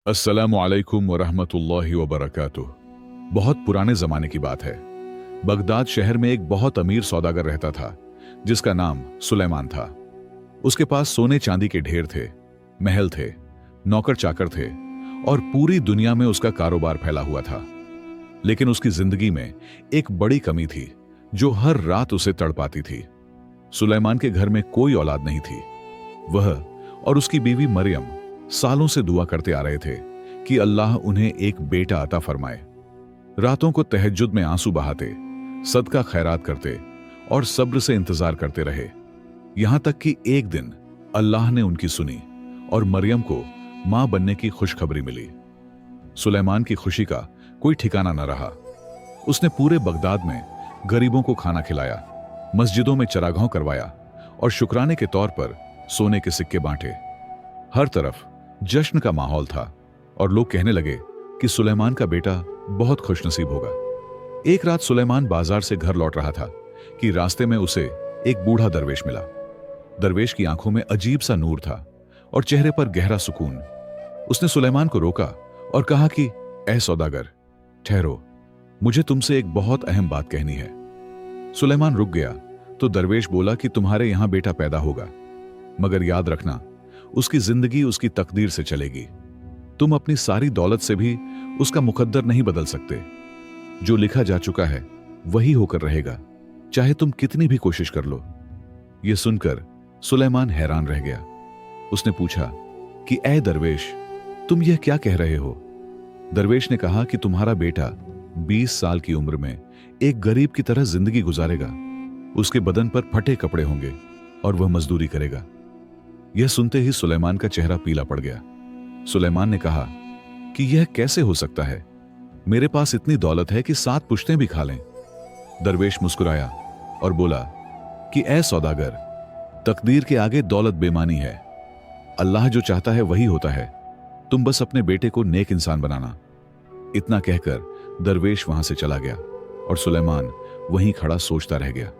अस्सलामु अलैकुम वरहमतुल्लाहि वबरकातुह। बहुत पुराने जमाने की बात है। बगदाद शहर में एक बहुत अमीर सौदागर रहता था जिसका नाम सुलेमान था। उसके पास सोने चांदी के ढेर थे, महल थे, नौकर चाकर थे और पूरी दुनिया में उसका कारोबार फैला हुआ था। लेकिन उसकी जिंदगी में एक बड़ी कमी थी जो हर रात उसे तड़पाती थी। सुलेमान के घर में कोई औलाद नहीं थी। वह और उसकी बीवी मरियम सालों से दुआ करते आ रहे थे कि अल्लाह उन्हें एक बेटा अता फरमाए। रातों को तहज्जुद में आंसू बहाते, सदका खैरात करते और सब्र से इंतजार करते रहे। यहां तक कि एक दिन अल्लाह ने उनकी सुनी और मरियम को मां बनने की खुशखबरी मिली। सुलेमान की खुशी का कोई ठिकाना न रहा। उसने पूरे बगदाद में गरीबों को खाना खिलाया, मस्जिदों में चरागाह करवाया और शुक्राने के तौर पर सोने के सिक्के बांटे। हर तरफ जश्न का माहौल था और लोग कहने लगे कि सुलेमान का बेटा बहुत खुशनसीब होगा। एक रात सुलेमान बाजार से घर लौट रहा था कि रास्ते में उसे एक बूढ़ा दरवेश मिला। दरवेश की आंखों में अजीब सा नूर था और चेहरे पर गहरा सुकून। उसने सुलेमान को रोका और कहा कि ऐ सौदागर, ठहरो, मुझे तुमसे एक बहुत अहम बात कहनी है। सुलेमान रुक गया तो दरवेश बोला कि तुम्हारे यहां बेटा पैदा होगा, मगर याद रखना उसकी जिंदगी उसकी तकदीर से चलेगी। तुम अपनी सारी दौलत से भी उसका मुकद्दर नहीं बदल सकते। जो लिखा जा चुका है वही होकर रहेगा, चाहे तुम कितनी भी कोशिश कर लो। यह सुनकर सुलेमान हैरान रह गया। उसने पूछा कि ऐ दरवेश, तुम यह क्या कह रहे हो? दरवेश ने कहा कि तुम्हारा बेटा 20 साल की उम्र में एक गरीब की तरह जिंदगी गुजारेगा। उसके बदन पर फटे कपड़े होंगे और वह मजदूरी करेगा। यह सुनते ही सुलेमान का चेहरा पीला पड़ गया। सुलेमान ने कहा कि यह कैसे हो सकता है? मेरे पास इतनी दौलत है कि 7 पुश्तें भी खा लें। दरवेश मुस्कुराया और बोला कि ऐ सौदागर, तकदीर के आगे दौलत बेमानी है। अल्लाह जो चाहता है वही होता है। तुम बस अपने बेटे को नेक इंसान बनाना। इतना कहकर दरवेश वहां से चला गया और सुलेमान वहीं खड़ा सोचता रह गया।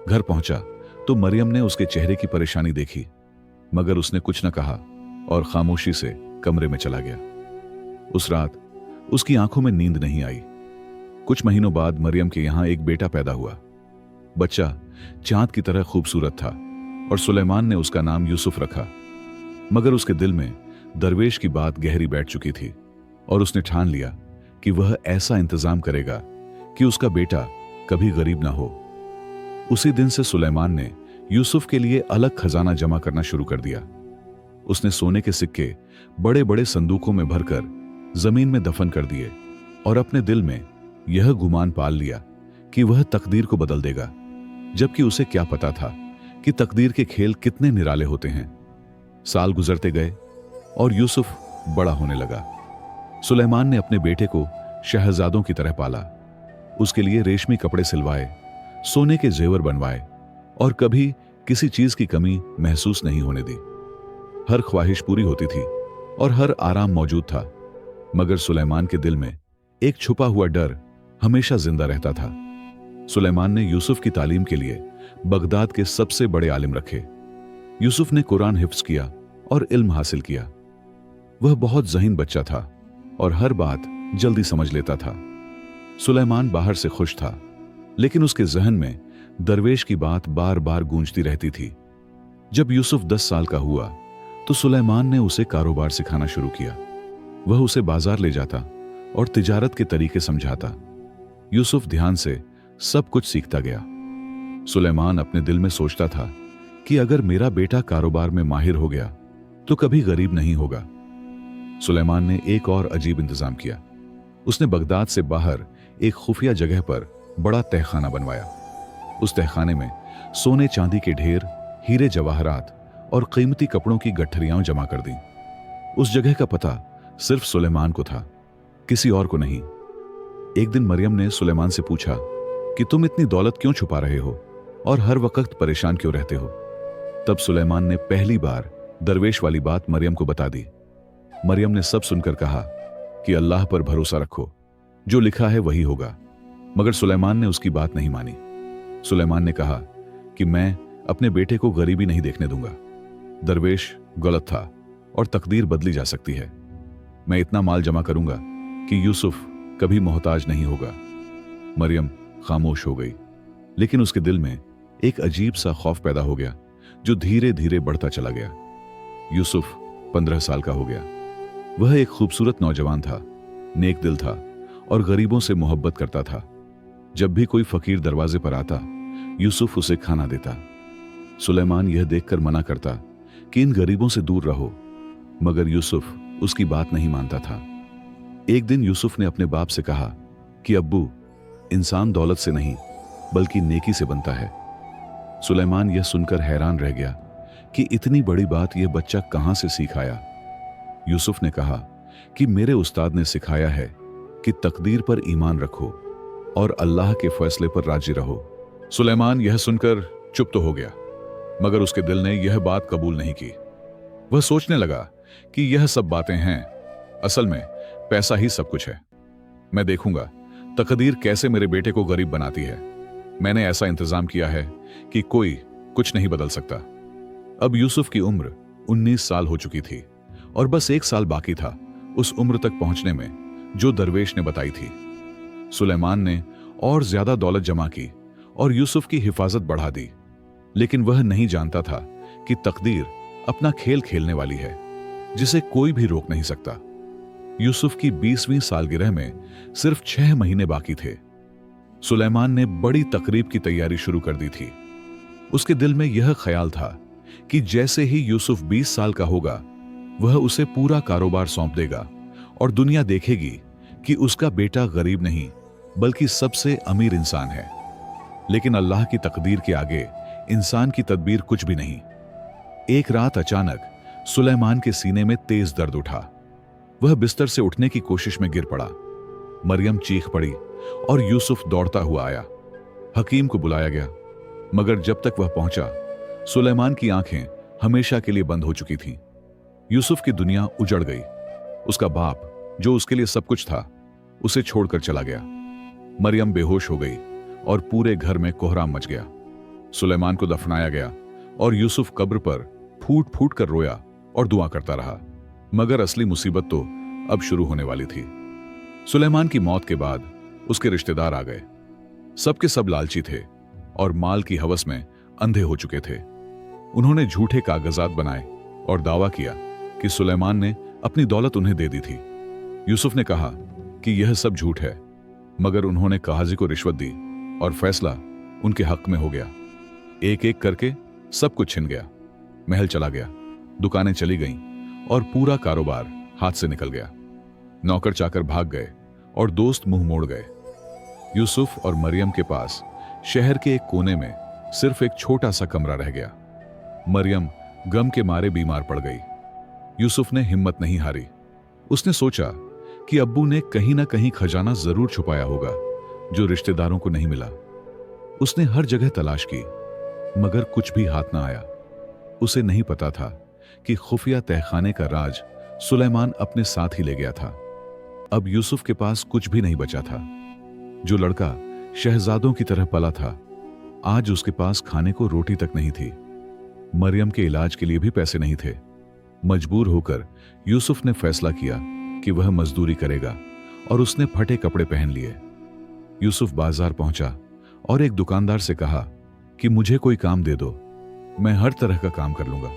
घर पहुंचा तो मरियम ने उसके चेहरे की परेशानी देखी, मगर उसने कुछ न कहा और खामोशी से कमरे में चला गया। उस रात उसकी आंखों में नींद नहीं आई। कुछ महीनों बाद मरियम के यहां एक बेटा पैदा हुआ। बच्चा चांद की तरह खूबसूरत था और सुलेमान ने उसका नाम यूसुफ रखा। मगर उसके दिल में दरवेश की बात गहरी बैठ चुकी थी और उसने ठान लिया कि वह ऐसा इंतजाम करेगा कि उसका बेटा कभी गरीब ना हो। उसी दिन से सुलेमान ने यूसुफ के लिए अलग खजाना जमा करना शुरू कर दिया। उसने सोने के सिक्के बड़े बड़े संदूकों में भरकर जमीन में दफन कर दिए और अपने दिल में यह गुमान पाल लिया कि वह तकदीर को बदल देगा, जबकि उसे क्या पता था कि तकदीर के खेल कितने निराले होते हैं। साल गुजरते गए और यूसुफ बड़ा होने लगा। सुलेमान ने अपने बेटे को शहजादों की तरह पाला। उसके लिए रेशमी कपड़े सिलवाए, सोने के जेवर बनवाए और कभी किसी चीज की कमी महसूस नहीं होने दी। हर ख्वाहिश पूरी होती थी और हर आराम मौजूद था, मगर सुलेमान के दिल में एक छुपा हुआ डर हमेशा जिंदा रहता था। सुलेमान ने यूसुफ की तालीम के लिए बगदाद के सबसे बड़े आलिम रखे। यूसुफ ने कुरान हिफ्ज किया और इल्म हासिल किया। वह बहुत ज़हीन बच्चा था और हर बात जल्दी समझ लेता था। सुलेमान बाहर से खुश था, लेकिन उसके जहन में दरवेश की बात बार बार गूंजती रहती थी। जब यूसुफ 10 साल का हुआ तो सुलेमान ने उसे कारोबार सिखाना शुरू किया। वह उसे बाजार ले जाता और तिजारत के तरीके समझाता। यूसुफ ध्यान से सब कुछ सीखता गया। सुलेमान अपने दिल में सोचता था कि अगर मेरा बेटा कारोबार में माहिर हो गया तो कभी गरीब नहीं होगा। सुलेमान ने एक और अजीब इंतजाम किया। उसने बगदाद से बाहर एक खुफिया जगह पर बड़ा तहखाना बनवाया। उस तहखाने में सोने चांदी के ढेर, हीरे जवाहरात और कीमती कपड़ों की गठरियां जमा कर दी। उस जगह का पता सिर्फ सुलेमान को था, किसी और को नहीं। एक दिन मरियम ने सुलेमान से पूछा कि तुम इतनी दौलत क्यों छुपा रहे हो और हर वक्त परेशान क्यों रहते हो? तब सुलेमान ने पहली बार दरवेश वाली बात मरियम को बता दी। मरियम ने सब सुनकर कहा कि अल्लाह पर भरोसा रखो, जो लिखा है वही होगा। मगर सुलेमान ने उसकी बात नहीं मानी। सुलेमान ने कहा कि मैं अपने बेटे को गरीबी नहीं देखने दूंगा। दरवेश गलत था और तकदीर बदली जा सकती है। मैं इतना माल जमा करूंगा कि यूसुफ कभी मोहताज नहीं होगा। मरियम खामोश हो गई, लेकिन उसके दिल में एक अजीब सा खौफ पैदा हो गया जो धीरे धीरे बढ़ता चला गया। यूसुफ 15 साल का हो गया। वह एक खूबसूरत नौजवान था, नेक दिल था और गरीबों से मोहब्बत करता था। जब भी कोई फकीर दरवाजे पर आता, यूसुफ उसे खाना देता। सुलेमान यह देखकर मना करता कि इन गरीबों से दूर रहो, मगर यूसुफ उसकी बात नहीं मानता था। एक दिन यूसुफ ने अपने बाप से कहा कि अब्बू, इंसान दौलत से नहीं बल्कि नेकी से बनता है। सुलेमान यह सुनकर हैरान रह गया कि इतनी बड़ी बात यह बच्चा कहां से सीख आया। यूसुफ ने कहा कि मेरे उस्ताद ने सिखाया है कि तकदीर पर ईमान रखो और अल्लाह के फैसले पर राजी रहो। सुलेमान यह सुनकर चुप तो हो गया, मगर उसके दिल ने यह बात कबूल नहीं की। वह सोचने लगा कि यह सब बातें हैं, असल में पैसा ही सब कुछ है। मैं देखूंगा तकदीर कैसे मेरे बेटे को गरीब बनाती है। मैंने ऐसा इंतजाम किया है कि कोई कुछ नहीं बदल सकता। अब यूसुफ की उम्र 19 साल हो चुकी थी और बस 1 साल बाकी था उस उम्र तक पहुंचने में जो दरवेश ने बताई थी। सुलेमान ने और ज्यादा दौलत जमा की और यूसुफ की हिफाजत बढ़ा दी, लेकिन वह नहीं जानता था कि तकदीर अपना खेल खेलने वाली है जिसे कोई भी रोक नहीं सकता। यूसुफ की 20वीं सालगिरह में सिर्फ 6 महीने बाकी थे। सुलेमान ने बड़ी तकरीब की तैयारी शुरू कर दी थी। उसके दिल में यह ख्याल था कि जैसे ही यूसुफ 20 साल का होगा, वह उसे पूरा कारोबार सौंप देगा और दुनिया देखेगी कि उसका बेटा गरीब नहीं बल्कि सबसे अमीर इंसान है। लेकिन अल्लाह की तकदीर के आगे इंसान की तदबीर कुछ भी नहीं। एक रात अचानक सुलेमान के सीने में तेज दर्द उठा। वह बिस्तर से उठने की कोशिश में गिर पड़ा। मरियम चीख पड़ी और यूसुफ दौड़ता हुआ आया। हकीम को बुलाया गया, मगर जब तक वह पहुंचा, सुलेमान की आंखें हमेशा के लिए बंद हो चुकी थीं। यूसुफ की दुनिया उजड़ गई। उसका बाप, जो उसके लिए सब कुछ था, उसे छोड़कर चला गया। मरियम बेहोश हो गई और पूरे घर में कोहराम मच गया। सुलेमान को दफनाया गया और यूसुफ कब्र पर फूट फूट कर रोया और दुआ करता रहा। मगर असली मुसीबत तो अब शुरू होने वाली थी। सुलेमान की मौत के बाद उसके रिश्तेदार आ गए। सबके सब लालची थे और माल की हवस में अंधे हो चुके थे। उन्होंने झूठे कागजात बनाए और दावा किया कि सुलेमान ने अपनी दौलत उन्हें दे दी थी। यूसुफ ने कहा कि यह सब झूठ है, मगर उन्होंने काजी को रिश्वत दी और फैसला उनके हक में हो गया। एक एक करके सब कुछ छिन गया। महल चला गया, दुकानें चली गईं और पूरा कारोबार हाथ से निकल गया। नौकर चाकर भाग गए और दोस्त मुंह मोड़ गए। यूसुफ और मरियम के पास शहर के एक कोने में सिर्फ एक छोटा सा कमरा रह गया। मरियम गम के मारे बीमार पड़ गई। यूसुफ ने हिम्मत नहीं हारी। उसने सोचा कि अब्बू ने कहीं ना कहीं खजाना जरूर छुपाया होगा जो रिश्तेदारों को नहीं मिला। उसने हर जगह तलाश की, मगर कुछ भी हाथ ना आया। उसे नहीं पता था कि खुफिया तहखाने का राज सुलेमान अपने साथ ही ले गया था। अब यूसुफ के पास कुछ भी नहीं बचा था। जो लड़का शहजादों की तरह पला था, आज उसके पास खाने को रोटी तक नहीं थी। मरियम के इलाज के लिए भी पैसे नहीं थे। मजबूर होकर यूसुफ ने फैसला किया कि वह मजदूरी करेगा और उसने फटे कपड़े पहन लिए। यूसुफ बाजार पहुंचा और एक दुकानदार से कहा कि मुझे कोई काम दे दो, मैं हर तरह का काम कर लूंगा।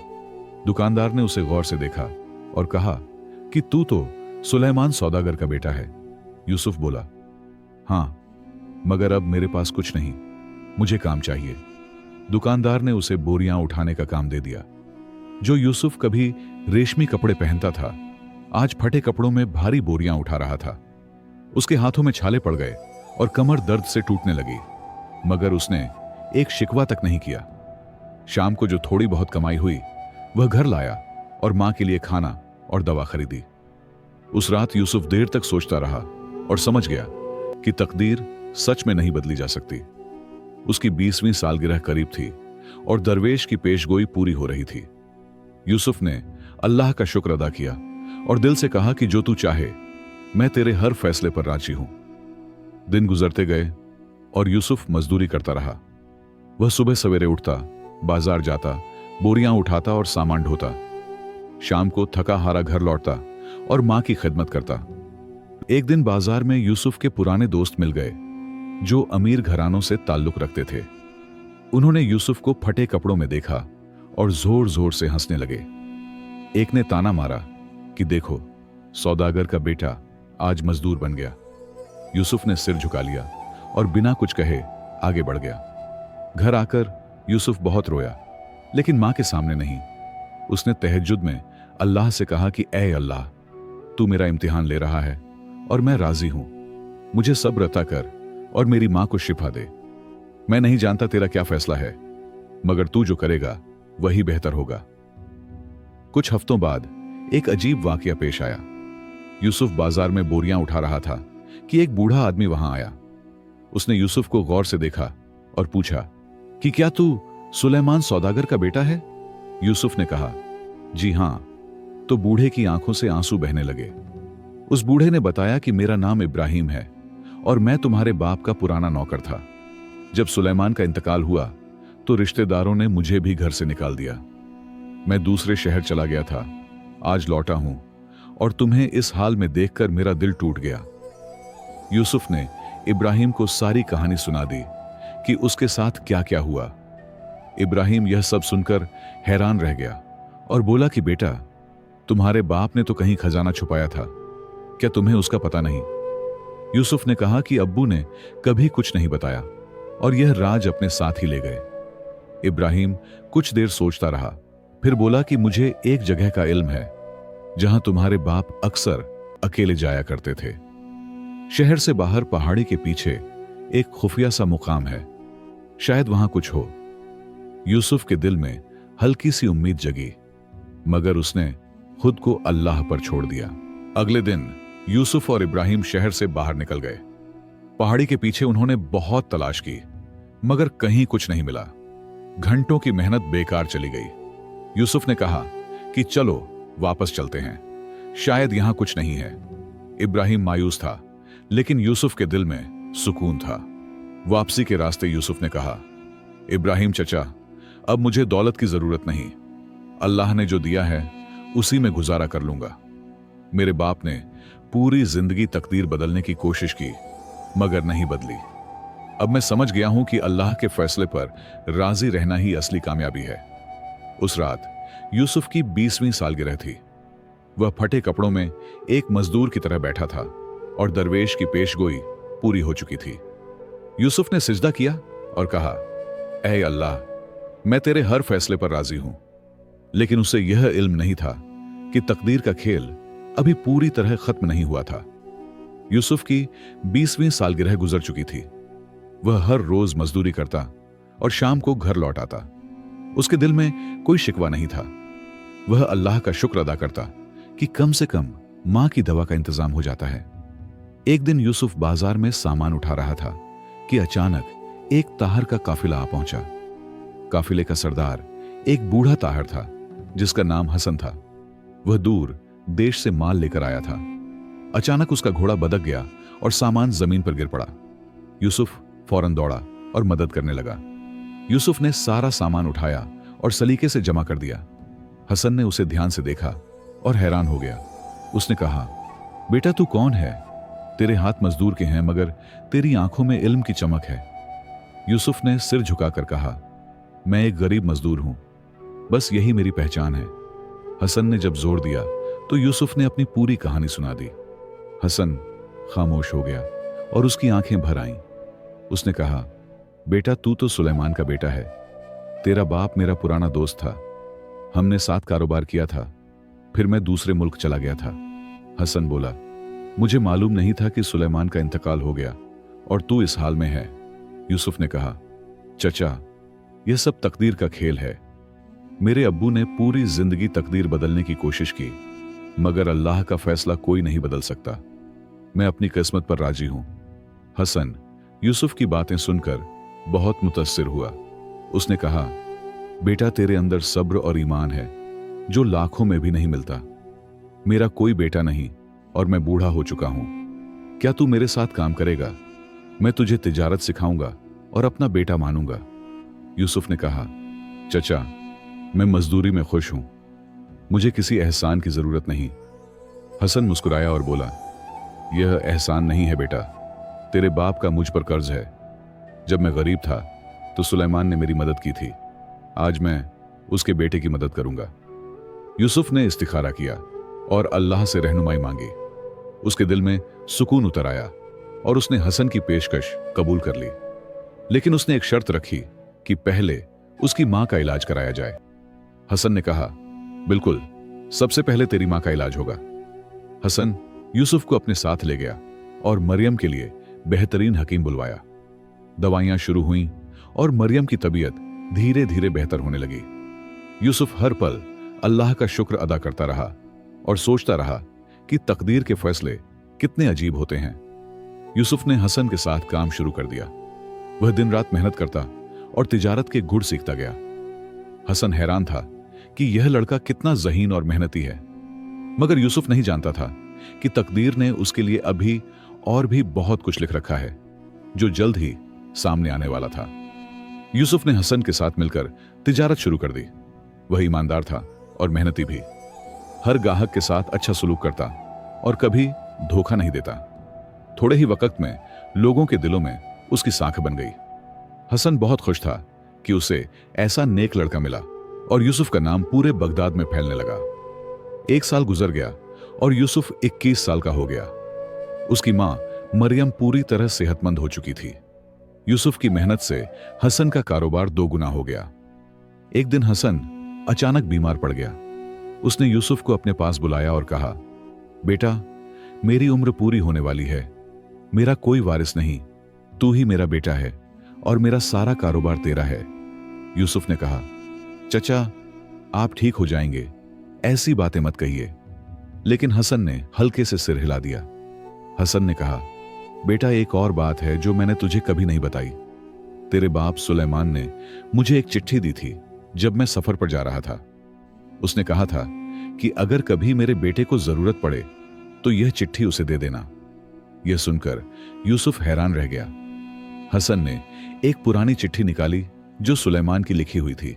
दुकानदार ने उसे गौर से देखा और कहा कि तू तो सुलेमान सौदागर का बेटा है। यूसुफ बोला, हाँ, मगर अब मेरे पास कुछ नहीं, मुझे काम चाहिए। दुकानदार ने उसे बोरियां उठाने का काम दे दिया। जो यूसुफ कभी रेशमी कपड़े पहनता था, आज फटे कपड़ों में भारी बोरियां उठा रहा था। उसके हाथों में छाले पड़ गए और कमर दर्द से टूटने लगी, मगर उसने एक शिकवा तक नहीं किया। शाम को जो थोड़ी बहुत कमाई हुई, वह घर लाया और मां के लिए खाना और दवा खरीदी। उस रात यूसुफ देर तक सोचता रहा और समझ गया कि तकदीर सच में नहीं बदली जा सकती। उसकी 20वीं सालगिरह करीब थी और दरवेश की पेशगोई पूरी हो रही थी। यूसुफ ने अल्लाह का शुक्र अदा किया और दिल से कहा कि जो तू चाहे, मैं तेरे हर फैसले पर राजी हूं। दिन गुजरते गए और यूसुफ मजदूरी करता रहा। वह सुबह सवेरे उठता, बाजार जाता, बोरियां उठाता और सामान ढोता। शाम को थका हारा घर लौटता और मां की खिदमत करता। एक दिन बाजार में यूसुफ के पुराने दोस्त मिल गए जो अमीर घरानों से ताल्लुक रखते थे। उन्होंने यूसुफ को फटे कपड़ों में देखा और जोर जोर से हंसने लगे। एक ने ताना मारा कि देखो, सौदागर का बेटा आज मजदूर बन गया। यूसुफ ने सिर झुका लिया और बिना कुछ कहे आगे बढ़ गया। घर आकर यूसुफ बहुत रोया, लेकिन मां के सामने नहीं। उसने तहज्जुद में अल्लाह से कहा कि ऐ अल्लाह, तू मेरा इम्तिहान ले रहा है और मैं राजी हूं। मुझे सब्र अता कर और मेरी मां को शिफा दे। मैं नहीं जानता तेरा क्या फैसला है, मगर तू जो करेगा वही बेहतर होगा। कुछ हफ्तों बाद एक अजीब वाकया पेश आया। यूसुफ बाजार में बोरियां उठा रहा था कि एक बूढ़ा आदमी वहां आया। उसने यूसुफ को गौर से देखा और पूछा कि क्या तू सुलेमान सौदागर का बेटा है? यूसुफ ने कहा, जी हां। तो बूढ़े की आंखों से आंसू बहने लगे। उस बूढ़े ने बताया कि मेरा नाम इब्राहिम है और मैं तुम्हारे बाप का पुराना नौकर था। जब सुलेमान का इंतकाल हुआ तो रिश्तेदारों ने मुझे भी घर से निकाल दिया। मैं दूसरे शहर चला गया था, आज लौटा हूं और तुम्हें इस हाल में देखकर मेरा दिल टूट गया। यूसुफ ने इब्राहिम को सारी कहानी सुना दी कि उसके साथ क्या क्या हुआ। इब्राहिम यह सब सुनकर हैरान रह गया और बोला कि बेटा, तुम्हारे बाप ने तो कहीं खजाना छुपाया था, क्या तुम्हें उसका पता नहीं? यूसुफ ने कहा कि अब्बू ने कभी कुछ नहीं बताया और यह राज अपने साथ ही ले गए। इब्राहिम कुछ देर सोचता रहा, फिर बोला कि मुझे एक जगह का इल्म है जहां तुम्हारे बाप अक्सर अकेले जाया करते थे। शहर से बाहर पहाड़ी के पीछे एक खुफिया सा मुकाम है, शायद वहां कुछ हो। यूसुफ के दिल में हल्की सी उम्मीद जगी, मगर उसने खुद को अल्लाह पर छोड़ दिया। अगले दिन यूसुफ और इब्राहिम शहर से बाहर निकल गए। पहाड़ी के पीछे उन्होंने बहुत तलाश की, मगर कहीं कुछ नहीं मिला। घंटों की मेहनत बेकार चली गई। यूसुफ ने कहा कि चलो वापस चलते हैं, शायद यहां कुछ नहीं है। इब्राहिम मायूस था, लेकिन यूसुफ के दिल में सुकून था। वापसी के रास्ते यूसुफ ने कहा, इब्राहिम चचा, अब मुझे दौलत की जरूरत नहीं। अल्लाह ने जो दिया है उसी में गुजारा कर लूंगा। मेरे बाप ने पूरी जिंदगी तकदीर बदलने की कोशिश की, मगर नहीं बदली। अब मैं समझ गया हूं कि अल्लाह के फैसले पर राजी रहना ही असली कामयाबी है। उस रात यूसुफ की 20वीं सालगिरह थी। वह फटे कपड़ों में एक मजदूर की तरह बैठा था और दरवेश की पेशगोई पूरी हो चुकी थी। यूसुफ ने सिजदा किया और कहा, ऐ अल्लाह, मैं तेरे हर फैसले पर राजी हूं। लेकिन उसे यह इल्म नहीं था कि तकदीर का खेल अभी पूरी तरह खत्म नहीं हुआ था। यूसुफ की 20वीं सालगिरह गुजर चुकी थी। वह हर रोज मजदूरी करता और शाम को घर लौट आता। उसके दिल में कोई शिकवा नहीं था। वह अल्लाह का शुक्र अदा करता कि कम से कम मां की दवा का इंतजाम हो जाता है। एक दिन यूसुफ बाजार में सामान उठा रहा था कि अचानक एक ताहर का काफिला आ पहुंचा। काफिले का सरदार एक बूढ़ा ताहर था जिसका नाम हसन था। वह दूर देश से माल लेकर आया था। अचानक उसका घोड़ा बदक गया और सामान जमीन पर गिर पड़ा। यूसुफ फौरन दौड़ा और मदद करने लगा। यूसुफ ने सारा सामान उठाया और सलीके से जमा कर दिया। हसन ने उसे ध्यान से देखा और हैरान हो गया। उसने कहा, बेटा तू कौन है? तेरे हाथ मजदूर के हैं, मगर तेरी आंखों में इल्म की चमक है। यूसुफ ने सिर झुकाकर कहा, मैं एक गरीब मजदूर हूं, बस यही मेरी पहचान है। हसन ने जब जोर दिया तो यूसुफ ने अपनी पूरी कहानी सुना दी। हसन खामोश हो गया और उसकी आंखें भर आईं। उसने कहा, बेटा तू तो सुलेमान का बेटा है। तेरा बाप मेरा पुराना दोस्त था। हमने साथ कारोबार किया था, फिर मैं दूसरे मुल्क चला गया था। हसन बोला, मुझे मालूम नहीं था कि सुलेमान का इंतकाल हो गया और तू इस हाल में है। यूसुफ ने कहा, चचा, यह सब तकदीर का खेल है। मेरे अब्बू ने पूरी जिंदगी तकदीर बदलने की कोशिश की, मगर अल्लाह का फैसला कोई नहीं बदल सकता। मैं अपनी किस्मत पर राजी हूं। हसन यूसुफ की बातें सुनकर बहुत मुतस्सिर हुआ। उसने कहा, बेटा तेरे अंदर सब्र और ईमान है जो लाखों में भी नहीं मिलता। मेरा कोई बेटा नहीं और मैं बूढ़ा हो चुका हूं। क्या तू मेरे साथ काम करेगा? मैं तुझे तिजारत सिखाऊंगा और अपना बेटा मानूंगा। यूसुफ ने कहा, चचा, मैं मजदूरी में खुश हूं, मुझे किसी एहसान की जरूरत नहीं। हसन मुस्कुराया और बोला, यह एहसान नहीं है बेटा, तेरे बाप का मुझ पर कर्ज है। जब मैं गरीब था तो सुलेमान ने मेरी मदद की थी, आज मैं उसके बेटे की मदद करूंगा। यूसुफ ने इस्तिखारा किया और अल्लाह से रहनुमाई मांगी। उसके दिल में सुकून उतर आया और उसने हसन की पेशकश कबूल कर ली, लेकिन उसने एक शर्त रखी कि पहले उसकी मां का इलाज कराया जाए। हसन ने कहा, बिल्कुल, सबसे पहले तेरी मां का इलाज होगा। हसन यूसुफ को अपने साथ ले गया और मरियम के लिए बेहतरीन हकीम बुलवाया। दवाइयां शुरू हुईं और मरियम की तबीयत धीरे धीरे बेहतर होने लगी। यूसुफ हर पल अल्लाह का शुक्र अदा करता रहा और सोचता रहा कि तकदीर के फैसले कितने अजीब होते हैं। यूसुफ ने हसन के साथ काम शुरू कर दिया। वह दिन रात मेहनत करता और तिजारत के गुर सीखता गया। हसन हैरान था कि यह लड़का कितना ज़हीन और मेहनती है, मगर यूसुफ नहीं जानता था कि तकदीर ने उसके लिए अभी और भी बहुत कुछ लिख रखा है, जो जल्द ही सामने आने वाला था। यूसुफ ने हसन के साथ मिलकर तिजारत शुरू कर दी। वह ईमानदार था और मेहनती भी, हर गाहक के साथ अच्छा सलूक करता और कभी धोखा नहीं देता। थोड़े ही वक्त में लोगों के दिलों में उसकी साख बन गई। हसन बहुत खुश था कि उसे ऐसा नेक लड़का मिला और यूसुफ का नाम पूरे बगदाद में फैलने लगा। 1 साल गुजर गया और यूसुफ 21 साल का हो गया। उसकी मां मरियम पूरी तरह सेहतमंद हो चुकी थी। यूसुफ की मेहनत से हसन का कारोबार 2 गुना हो गया। एक दिन हसन अचानक बीमार पड़ गया। उसने यूसुफ को अपने पास बुलाया और कहा, बेटा, मेरी उम्र पूरी होने वाली है, मेरा कोई वारिस नहीं, तू ही मेरा बेटा है और मेरा सारा कारोबार तेरा है। यूसुफ ने कहा, चचा, आप ठीक हो जाएंगे, ऐसी बातें मत कहिए। लेकिन हसन ने हल्के से सिर हिला दिया। हसन ने कहा, बेटा, एक और बात है जो मैंने तुझे कभी नहीं बताई। तेरे बाप सुलेमान ने मुझे एक चिट्ठी दी थी जब मैं सफर पर जा रहा था। उसने कहा था कि अगर कभी मेरे बेटे को जरूरत पड़े तो यह चिट्ठी उसे दे देना। यह सुनकर यूसुफ हैरान रह गया। हसन ने एक पुरानी चिट्ठी निकाली जो सुलेमान की लिखी हुई थी।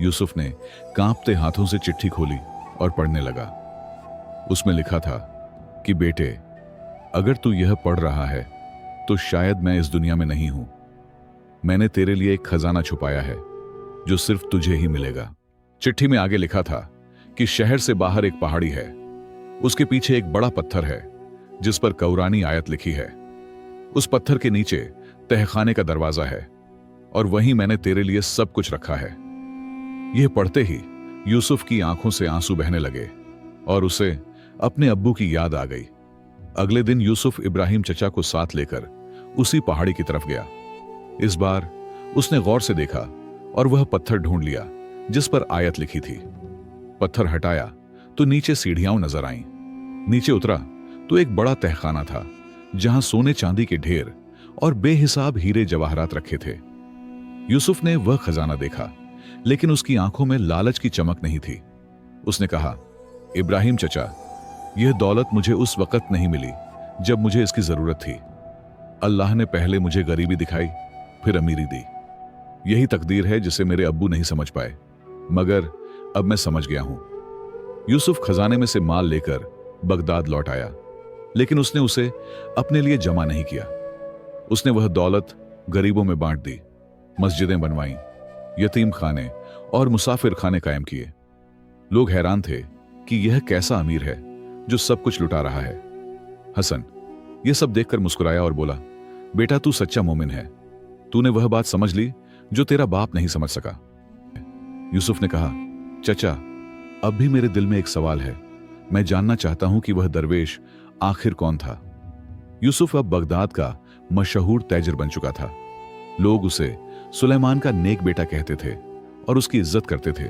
यूसुफ ने कांपते हाथों से चिट्ठी खोली और पढ़ने लगा। उसमें लिखा था कि बेटे, अगर तू यह पढ़ रहा है तो शायद मैं इस दुनिया में नहीं हूं। मैंने तेरे लिए एक खजाना छुपाया है जो सिर्फ तुझे ही मिलेगा। चिट्ठी में आगे लिखा था कि शहर से बाहर एक पहाड़ी है, उसके पीछे एक बड़ा पत्थर है जिस पर कौरानी आयत लिखी है। उस पत्थर के नीचे तहखाने का दरवाजा है और वहीं मैंने तेरे लिए सब कुछ रखा है। यह पढ़ते ही यूसुफ की आंखों से आंसू बहने लगे और उसे अपने अब्बू की याद आ गई। अगले दिन यूसुफ इब्राहिम चचा को साथ लेकर उसी पहाड़ी की तरफ गया। इस बार उसने गौर से देखा और वह पत्थर ढूंढ लिया जिस पर आयत लिखी थी। पत्थर हटाया तो नीचे सीढ़ियां नजर आईं। नीचे उतरा तो एक बड़ा तहखाना था जहां सोने चांदी के ढेर और बेहिसाब हीरे जवाहरात रखे थे। यूसुफ ने वह खजाना देखा, लेकिन उसकी आंखों में लालच की चमक नहीं थी। उसने कहा, इब्राहिम चचा, यह दौलत मुझे उस वक्त नहीं मिली जब मुझे इसकी जरूरत थी। अल्लाह ने पहले मुझे गरीबी दिखाई, फिर अमीरी दी। यही तकदीर है जिसे मेरे अब्बू नहीं समझ पाए, मगर अब मैं समझ गया हूं। यूसुफ खजाने में से माल लेकर बगदाद लौट आया, लेकिन उसने उसे अपने लिए जमा नहीं किया। उसने वह दौलत गरीबों में बांट दी, मस्जिदें बनवाईं, यतीम खाने और मुसाफिर खाने कायम किए। लोग हैरान थे कि यह कैसा अमीर है जो सब कुछ लुटा रहा है। हसन यह सब देखकर मुस्कुराया और बोला, बेटा, तू सच्चा मोमिन है। तूने वह बात समझ ली जो तेरा बाप नहीं समझ सका। यूसुफ ने कहा, चचा, अब भी मेरे दिल में एक सवाल है। मैं जानना चाहता हूं कि वह दरवेश आखिर कौन था। यूसुफ अब बगदाद का मशहूर तैजर बन चुका था। लोग उसे सुलेमान का नेक बेटा कहते थे और उसकी इज्जत करते थे।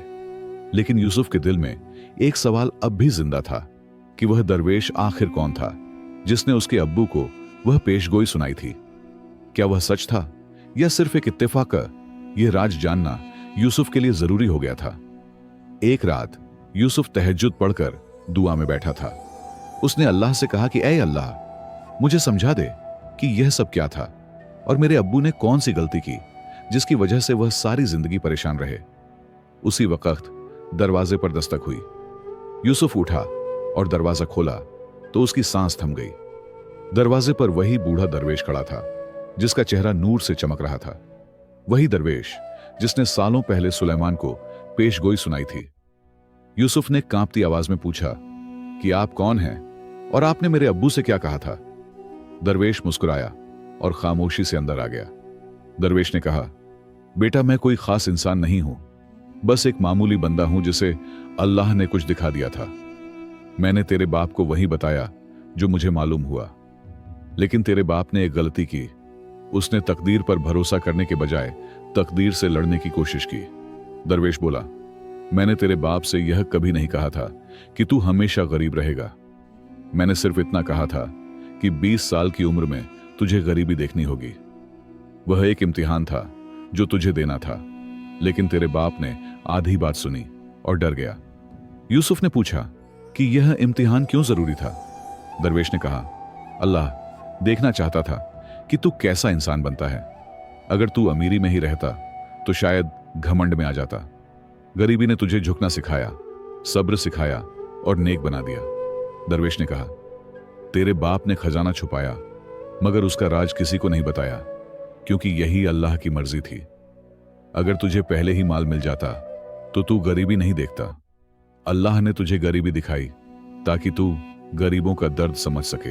लेकिन यूसुफ के दिल में एक सवाल अब भी जिंदा था कि वह दरवेश आखिर कौन था जिसने उसके अब्बू को वह पेशगोई सुनाई थी। क्या वह सच था या सिर्फ एक इत्तेफाक? यह राज जानना यूसुफ के लिए जरूरी हो गया था। एक रात यूसुफ तहज्जुद पढ़कर दुआ में बैठा था। उसने अल्लाह से कहा कि ऐ अल्लाह, मुझे समझा दे कि यह सब क्या था और मेरे अब्बू ने कौन सी गलती की जिसकी वजह से वह सारी जिंदगी परेशान रहे। उसी वक्त दरवाजे पर दस्तक हुई। यूसुफ उठा और दरवाजा खोला तो उसकी सांस थम गई। दरवाजे पर वही बूढ़ा दरवेश खड़ा था जिसका चेहरा नूर से चमक रहा था। वही दरवेश जिसने सालों पहले सुलेमान को पेशगोई सुनाई थी। यूसुफ ने कांपती आवाज में पूछा कि आप कौन हैं और आपने मेरे अब्बू से क्या कहा था? दरवेश मुस्कुराया और खामोशी से अंदर आ गया। दरवेश ने कहा, बेटा मैं कोई खास इंसान नहीं हूं, बस एक मामूली बंदा हूं जिसे अल्लाह ने कुछ दिखा दिया था। मैंने तेरे बाप को वही बताया जो मुझे मालूम हुआ, लेकिन तेरे बाप ने एक गलती की। उसने तकदीर पर भरोसा करने के बजाय तकदीर से लड़ने की कोशिश की। दरवेश बोला, मैंने तेरे बाप से यह कभी नहीं कहा था कि तू हमेशा गरीब रहेगा। मैंने सिर्फ इतना कहा था कि 20 साल की उम्र में तुझे गरीबी देखनी होगी। वह एक इम्तिहान था जो तुझे देना था, लेकिन तेरे बाप ने आधी बात सुनी और डर गया। यूसुफ ने पूछा कि यह इम्तिहान क्यों जरूरी था? दरवेश ने कहा, अल्लाह देखना चाहता था कि तू कैसा इंसान बनता है। अगर तू अमीरी में ही रहता तो शायद घमंड में आ जाता। गरीबी ने तुझे झुकना सिखाया, सब्र सिखाया और नेक बना दिया। दरवेश ने कहा, तेरे बाप ने खजाना छुपाया मगर उसका राज किसी को नहीं बताया, क्योंकि यही अल्लाह की मर्जी थी। अगर तुझे पहले ही माल मिल जाता तो तू गरीबी नहीं देखता। अल्लाह ने तुझे गरीबी दिखाई ताकि तू गरीबों का दर्द समझ सके।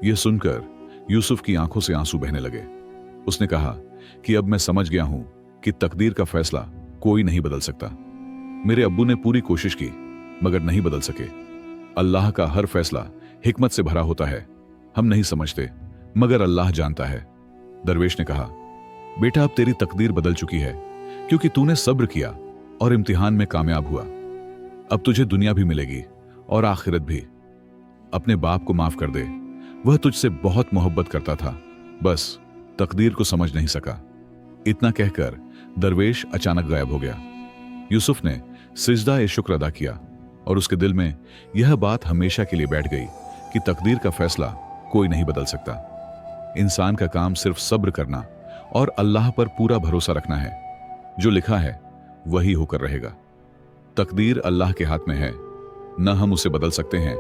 यह सुनकर यूसुफ की आंखों से आंसू बहने लगे। उसने कहा कि अब मैं समझ गया हूं कि तकदीर का फैसला कोई नहीं बदल सकता। मेरे अब्बू ने पूरी कोशिश की मगर नहीं बदल सके। अल्लाह का हर फैसला हिकमत से भरा होता है। हम नहीं समझते मगर अल्लाह जानता है। दरवेश ने कहा, बेटा अब तेरी तकदीर बदल चुकी है, क्योंकि तूने सब्र किया और इम्तिहान में कामयाब हुआ। अब तुझे दुनिया भी मिलेगी और आखिरत भी। अपने बाप को माफ कर दे, वह तुझसे बहुत मोहब्बत करता था, बस तकदीर को समझ नहीं सका। इतना कहकर दरवेश अचानक गायब हो गया। यूसुफ ने सिजदा शुक्र अदा किया और उसके दिल में यह बात हमेशा के लिए बैठ गई कि तकदीर का फैसला कोई नहीं बदल सकता। इंसान का काम सिर्फ सब्र करना और अल्लाह पर पूरा भरोसा रखना है। जो लिखा है वही होकर रहेगा। तकदीर अल्लाह के हाथ में है, न हम उसे बदल सकते हैं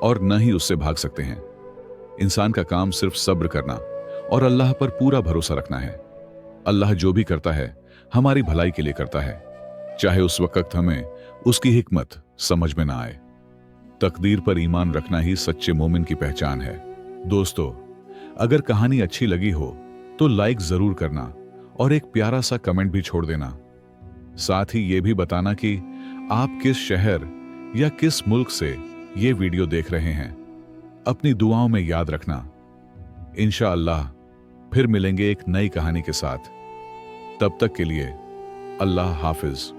और न ही उससे भाग सकते हैं। इंसान का काम सिर्फ सब्र करना और अल्लाह पर पूरा भरोसा रखना है। अल्लाह जो भी करता है हमारी भलाई के लिए करता है, चाहे उस वक्त हमें उसकी हिकमत समझ में ना आए। तकदीर पर ईमान रखना ही सच्चे मोमिन की पहचान है। दोस्तों, अगर कहानी अच्छी लगी हो तो लाइक जरूर करना और एक प्यारा सा कमेंट भी छोड़ देना। साथ ही ये भी बताना कि आप किस शहर या किस मुल्क से ये वीडियो देख रहे हैं। अपनी दुआओं में याद रखना। इंशाअल्लाह फिर मिलेंगे एक नई कहानी के साथ। तब तक के लिए अल्लाह हाफिज।